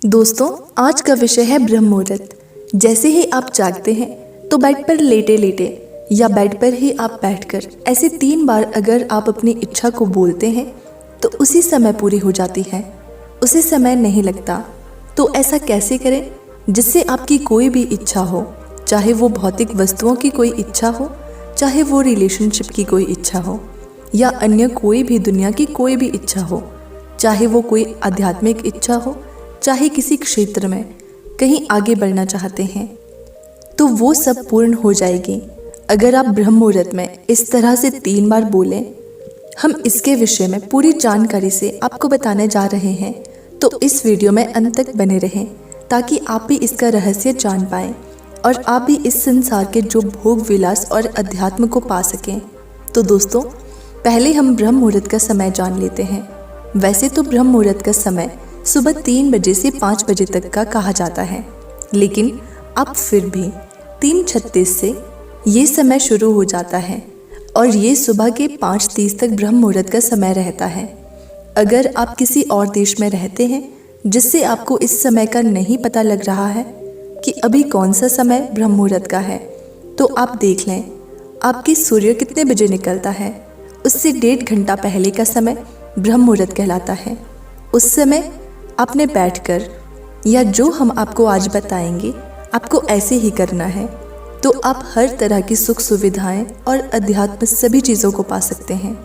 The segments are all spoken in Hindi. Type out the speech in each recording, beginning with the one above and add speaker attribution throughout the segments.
Speaker 1: दोस्तों, आज का विषय है ब्रह्म मुहूर्त। जैसे ही आप जागते हैं तो बेड पर लेटे लेटे या बेड पर ही आप बैठकर ऐसे 3 बार अगर आप अपनी इच्छा को बोलते हैं तो उसी समय पूरी हो जाती है, उसे समय नहीं लगता। तो ऐसा कैसे करें जिससे आपकी कोई भी इच्छा हो, चाहे वो भौतिक वस्तुओं की कोई इच्छा हो, चाहे वो रिलेशनशिप की कोई इच्छा हो, या अन्य कोई भी दुनिया की कोई भी इच्छा हो, चाहे वो कोई आध्यात्मिक इच्छा हो, चाहे किसी क्षेत्र में कहीं आगे बढ़ना चाहते हैं, तो वो सब पूर्ण हो जाएगी अगर आप ब्रह्म मुहूर्त में इस तरह से 3 बार बोलें। हम इसके विषय में पूरी जानकारी से आपको बताने जा रहे हैं, तो इस वीडियो में अंत तक बने रहें ताकि आप भी इसका रहस्य जान पाएं और आप भी इस संसार के जो भोग विलास और अध्यात्म को पा सकें। तो दोस्तों, पहले हम ब्रह्म मुहूर्त का समय जान लेते हैं। वैसे तो ब्रह्म मुहूर्त का समय सुबह 3 बजे से 5 बजे तक का कहा जाता है, लेकिन अब फिर भी 3:36 से ये समय शुरू हो जाता है और ये सुबह के 5:30 तक ब्रह्म मुहूर्त का समय रहता है। अगर आप किसी और देश में रहते हैं जिससे आपको इस समय का नहीं पता लग रहा है कि अभी कौन सा समय ब्रह्म मुहूर्त का है, तो आप देख लें आपकी सूर्य कितने बजे निकलता है, उससे 1.5 घंटा पहले का समय ब्रह्म मुहूर्त कहलाता है। उस समय आपने बैठकर या जो हम आपको आज बताएंगे आपको ऐसे ही करना है, तो आप हर तरह की सुख सुविधाएं और अध्यात्म सभी चीज़ों को पा सकते हैं।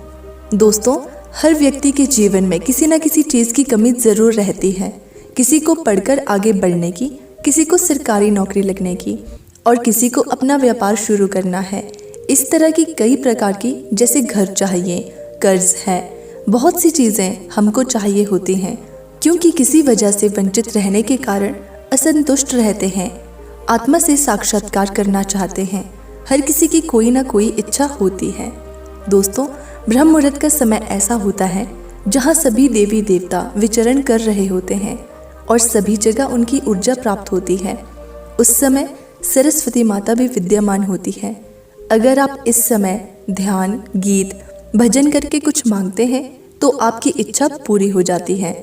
Speaker 1: दोस्तों, हर व्यक्ति के जीवन में किसी न किसी चीज़ की कमी ज़रूर रहती है। किसी को पढ़कर आगे बढ़ने की, किसी को सरकारी नौकरी लगने की, और किसी को अपना व्यापार शुरू करना है। इस तरह की कई प्रकार की, जैसे घर चाहिए, कर्ज है, बहुत सी चीज़ें हमको चाहिए होती हैं, क्योंकि किसी वजह से वंचित रहने के कारण असंतुष्ट रहते हैं, आत्मा से साक्षात्कार करना चाहते हैं। हर किसी की कोई ना कोई इच्छा होती है। दोस्तों, ब्रह्म मुहूर्त का समय ऐसा होता है जहां सभी देवी देवता विचरण कर रहे होते हैं और सभी जगह उनकी ऊर्जा प्राप्त होती है। उस समय सरस्वती माता भी विद्यमान होती है। अगर आप इस समय ध्यान, गीत, भजन करके कुछ मांगते हैं तो आपकी इच्छा पूरी हो जाती है।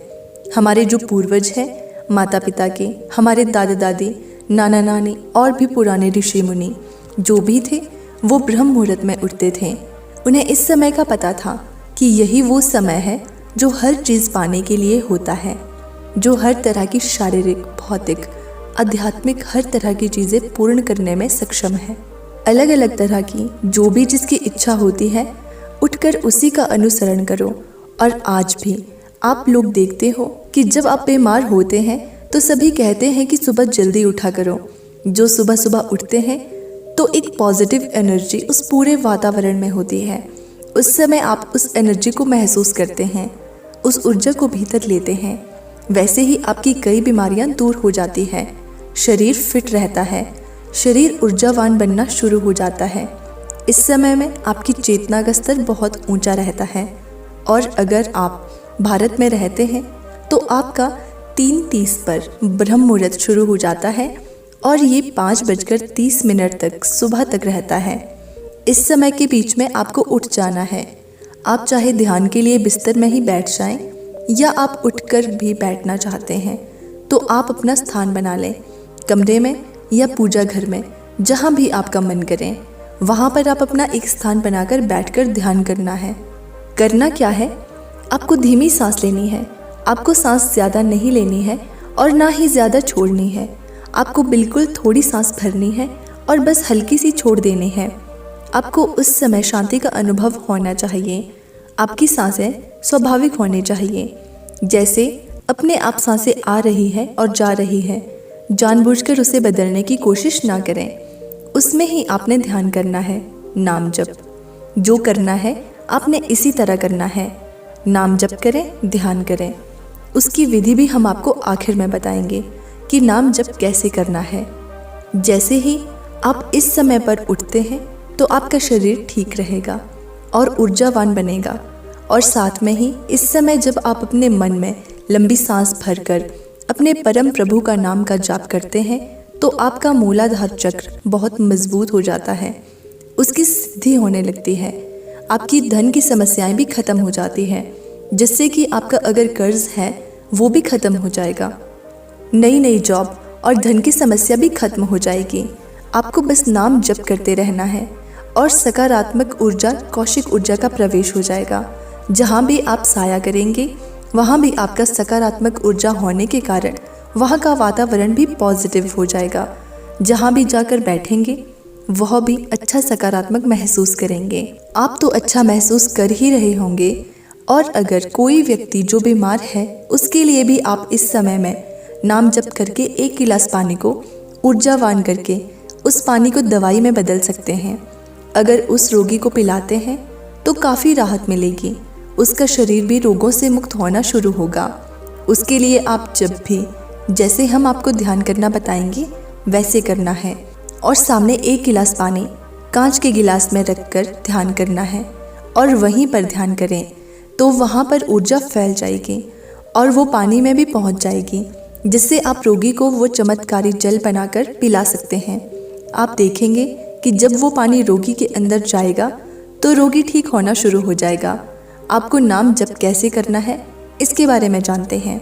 Speaker 1: हमारे जो पूर्वज हैं, माता पिता के, हमारे दादा दादी, नाना नानी और भी पुराने ऋषि मुनि जो भी थे, वो ब्रह्म मुहूर्त में उठते थे। उन्हें इस समय का पता था कि यही वो समय है जो हर चीज़ पाने के लिए होता है, जो हर तरह की शारीरिक, भौतिक, आध्यात्मिक हर तरह की चीज़ें पूर्ण करने में सक्षम है। अलग अलग तरह की जो भी जिसकी इच्छा होती है, उठकर उसी का अनुसरण करो। और आज भी आप लोग देखते हो कि जब आप बीमार होते हैं तो सभी कहते हैं कि सुबह जल्दी उठा करो। जो सुबह सुबह उठते हैं तो एक पॉजिटिव एनर्जी उस पूरे वातावरण में होती है। उस समय आप उस एनर्जी को महसूस करते हैं, उस ऊर्जा को भीतर लेते हैं। वैसे ही आपकी कई बीमारियां दूर हो जाती है, शरीर फिट रहता है, शरीर ऊर्जावान बनना शुरू हो जाता है। इस समय में आपकी चेतना का स्तर बहुत ऊंचा रहता है। और अगर आप भारत में रहते हैं तो आपका 3:30 पर ब्रह्म मुहूर्त शुरू हो जाता है और ये 5:30 तक सुबह तक रहता है। इस समय के बीच में आपको उठ जाना है। आप चाहे ध्यान के लिए बिस्तर में ही बैठ जाएं या आप उठकर भी बैठना चाहते हैं तो आप अपना स्थान बना लें, कमरे में या पूजा घर में, जहाँ भी आपका मन करें वहाँ पर आप अपना एक स्थान बनाकर बैठकर ध्यान करना है। करना क्या है, आपको धीमी सांस लेनी है। आपको सांस ज़्यादा नहीं लेनी है और ना ही ज़्यादा छोड़नी है। आपको बिल्कुल थोड़ी सांस भरनी है और बस हल्की सी छोड़ देनी है। आपको उस समय शांति का अनुभव होना चाहिए। आपकी सांसें स्वाभाविक होनी चाहिए, जैसे अपने आप सांसें आ रही है और जा रही है। जानबूझकर उसे बदलने की कोशिश ना करें। उसमें ही आपने ध्यान करना है, नाम जप। जो करना है आपने इसी तरह करना है, नाम जप करें, ध्यान करें। उसकी विधि भी हम आपको आखिर में बताएंगे कि नाम जप कैसे करना है। जैसे ही आप इस समय पर उठते हैं तो आपका शरीर ठीक रहेगा और ऊर्जावान बनेगा। और साथ में ही इस समय जब आप अपने मन में लंबी सांस भरकर अपने परम प्रभु का नाम का जाप करते हैं तो आपका मूलाधार चक्र बहुत मजबूत हो जाता है, उसकी सिद्धि होने लगती है। आपकी धन की समस्याएं भी खत्म हो जाती हैं, जिससे कि आपका अगर कर्ज है वो भी खत्म हो जाएगा। नई नई जॉब और धन की समस्या भी खत्म हो जाएगी। आपको बस नाम जप करते रहना है और सकारात्मक ऊर्जा, कौशिक ऊर्जा का प्रवेश हो जाएगा। जहाँ भी आप साया करेंगे वहाँ भी आपका सकारात्मक ऊर्जा होने के कारण वहाँ का वातावरण भी पॉजिटिव हो जाएगा। जहाँ भी जाकर बैठेंगे वह भी अच्छा सकारात्मक महसूस करेंगे। आप तो अच्छा महसूस कर ही रहे होंगे, और अगर कोई व्यक्ति जो बीमार है उसके लिए भी आप इस समय में नाम जप करके 1 गिलास पानी को ऊर्जावान करके उस पानी को दवाई में बदल सकते हैं। अगर उस रोगी को पिलाते हैं तो काफ़ी राहत मिलेगी, उसका शरीर भी रोगों से मुक्त होना शुरू होगा। उसके लिए आप जब भी, जैसे हम आपको ध्यान करना बताएंगे वैसे करना है, और सामने 1 गिलास पानी कांच के गिलास में रखकर ध्यान करना है और वहीं पर ध्यान करें तो वहाँ पर ऊर्जा फैल जाएगी और वो पानी में भी पहुँच जाएगी, जिससे आप रोगी को वो चमत्कारी जल बनाकर पिला सकते हैं। आप देखेंगे कि जब वो पानी रोगी के अंदर जाएगा तो रोगी ठीक होना शुरू हो जाएगा। आपको नाम जप कैसे करना है इसके बारे में जानते हैं।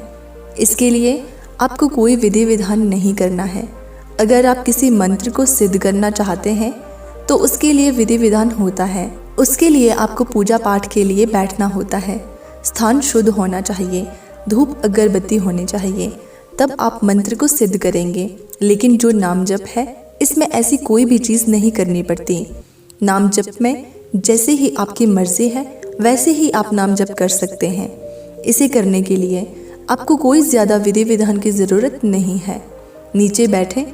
Speaker 1: इसके लिए आपको कोई विधि विधान नहीं करना है। अगर आप किसी मंत्र को सिद्ध करना चाहते हैं तो उसके लिए विधि विधान होता है। उसके लिए आपको पूजा पाठ के लिए बैठना होता है, स्थान शुद्ध होना चाहिए, धूप अगरबत्ती होनी चाहिए, तब आप मंत्र को सिद्ध करेंगे। लेकिन जो नाम जप है इसमें ऐसी कोई भी चीज़ नहीं करनी पड़ती। नाम जप में जैसे ही आपकी मर्जी है वैसे ही आप नाम जप कर सकते हैं। इसे करने के लिए आपको कोई ज़्यादा विधि विधान की ज़रूरत नहीं है। नीचे बैठें,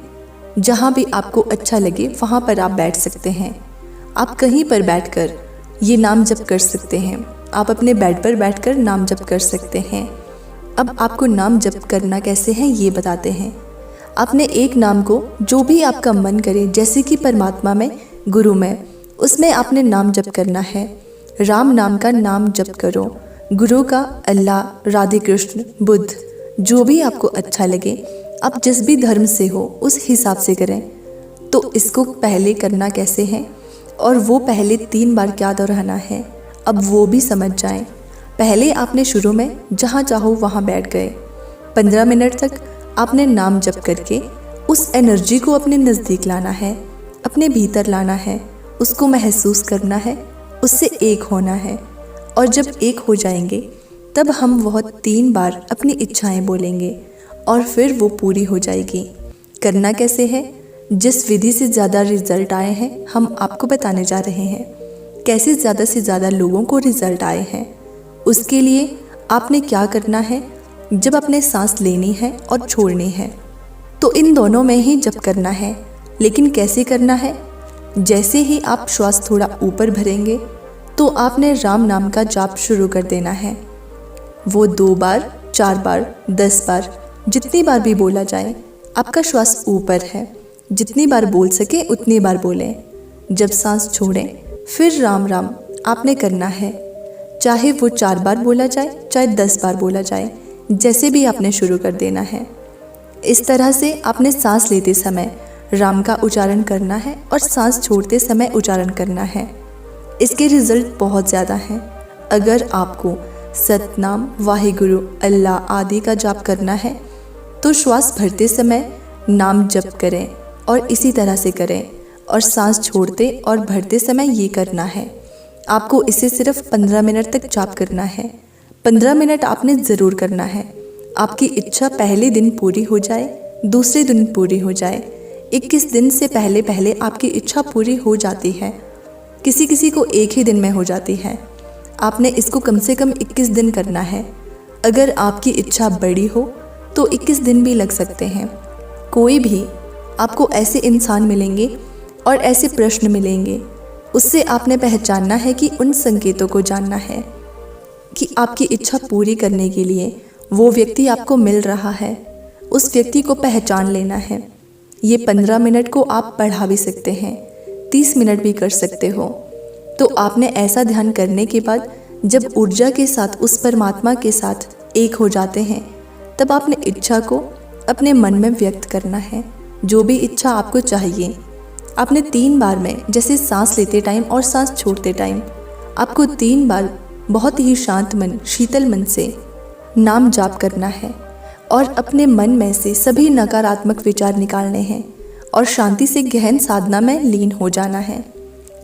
Speaker 1: जहाँ भी आपको अच्छा लगे वहाँ पर आप बैठ सकते हैं। आप कहीं पर बैठकर ये नाम जप कर सकते हैं। आप अपने बेड पर बैठकर नाम जप कर सकते हैं। अब आपको नाम जप करना कैसे है ये बताते हैं। आपने एक नाम को जो भी आपका मन करे, जैसे कि परमात्मा में, गुरु में, उसमें आपने नाम जप करना है। राम नाम का नाम जप करो, गुरु का अल्लाह, राधे कृष्ण, बुद्ध, जो भी आपको अच्छा लगे, आप जिस भी धर्म से हो उस हिसाब से करें। तो इसको पहले करना कैसे है और वो पहले 3 बार क्या दोहराना है, अब वो भी समझ जाएं। पहले आपने शुरू में जहाँ चाहो वहाँ बैठ गए। 15 मिनट तक आपने नाम जप करके उस एनर्जी को अपने नज़दीक लाना है, अपने भीतर लाना है, उसको महसूस करना है, उससे एक होना है। और जब एक हो जाएंगे तब हम वह 3 बार अपनी इच्छाएं बोलेंगे और फिर वो पूरी हो जाएगी। करना कैसे है, जिस विधि से ज़्यादा रिजल्ट आए हैं हम आपको बताने जा रहे हैं। कैसे ज़्यादा से ज़्यादा लोगों को रिजल्ट आए हैं, उसके लिए आपने क्या करना है। जब अपने सांस लेनी है और छोड़नी है तो इन दोनों में ही जप करना है। लेकिन कैसे करना है, जैसे ही आप श्वास थोड़ा ऊपर भरेंगे तो आपने राम नाम का जाप शुरू कर देना है। वो 2 बार, 4 बार, 10 बार, जितनी बार भी बोला जाए, आपका श्वास ऊपर है, जितनी बार बोल सके उतनी बार बोलें। जब सांस छोड़ें फिर राम राम आपने करना है, चाहे वो 4 बार बोला जाए चाहे 10 बार बोला जाए, जैसे भी आपने शुरू कर देना है। इस तरह से आपने सांस लेते समय राम का उच्चारण करना है और सांस छोड़ते समय उच्चारण करना है। इसके रिजल्ट बहुत ज़्यादा हैं। अगर आपको सतनाम, वाहिगुरु, अल्लाह आदि का जाप करना है तो श्वास भरते समय नाम जप करें और इसी तरह से करें, और सांस छोड़ते और भरते समय ये करना है। आपको इसे सिर्फ 15 मिनट तक जाप करना है। 15 मिनट आपने ज़रूर करना है। आपकी इच्छा पहले दिन पूरी हो जाए, दूसरे दिन पूरी हो जाए, 21 दिन से पहले पहले आपकी इच्छा पूरी हो जाती है। किसी किसी को एक ही दिन में हो जाती है। आपने इसको कम से कम 21 दिन करना है। अगर आपकी इच्छा बड़ी हो तो 21 दिन भी लग सकते हैं। कोई भी आपको ऐसे इंसान मिलेंगे और ऐसे प्रश्न मिलेंगे, उससे आपने पहचानना है कि उन संकेतों को जानना है कि आपकी इच्छा पूरी करने के लिए वो व्यक्ति आपको मिल रहा है। उस व्यक्ति को पहचान लेना है। ये 15 मिनट को आप बढ़ा भी सकते हैं, 30 मिनट भी कर सकते हो। तो आपने ऐसा ध्यान करने के बाद जब ऊर्जा के साथ उस परमात्मा के साथ एक हो जाते हैं तब आपने इच्छा को अपने मन में व्यक्त करना है। जो भी इच्छा आपको चाहिए आपने 3 बार में, जैसे सांस लेते टाइम और सांस छोड़ते टाइम, आपको 3 बार बहुत ही शांत मन, शीतल मन से नाम जाप करना है और अपने मन में से सभी नकारात्मक विचार निकालने हैं और शांति से गहन साधना में लीन हो जाना है।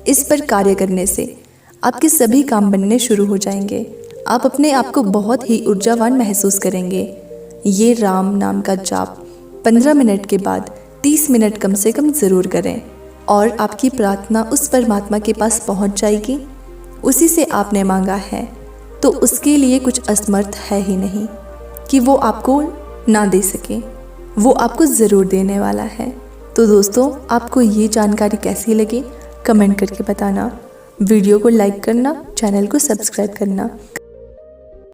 Speaker 1: इस पर कार्य करने से आपके सभी काम बनने शुरू हो जाएंगे। आप अपने आप को बहुत ही ऊर्जावान महसूस करेंगे। ये राम नाम का जाप 15 मिनट के बाद 30 मिनट कम से कम ज़रूर करें और आपकी प्रार्थना उस परमात्मा के पास पहुंच जाएगी। उसी से आपने मांगा है तो उसके लिए कुछ असमर्थ है ही नहीं कि वो आपको ना दे सके। वो आपको ज़रूर देने वाला है। तो दोस्तों, आपको ये जानकारी कैसी लगी कमेंट करके बताना। वीडियो को लाइक करना, चैनल को सब्सक्राइब करना।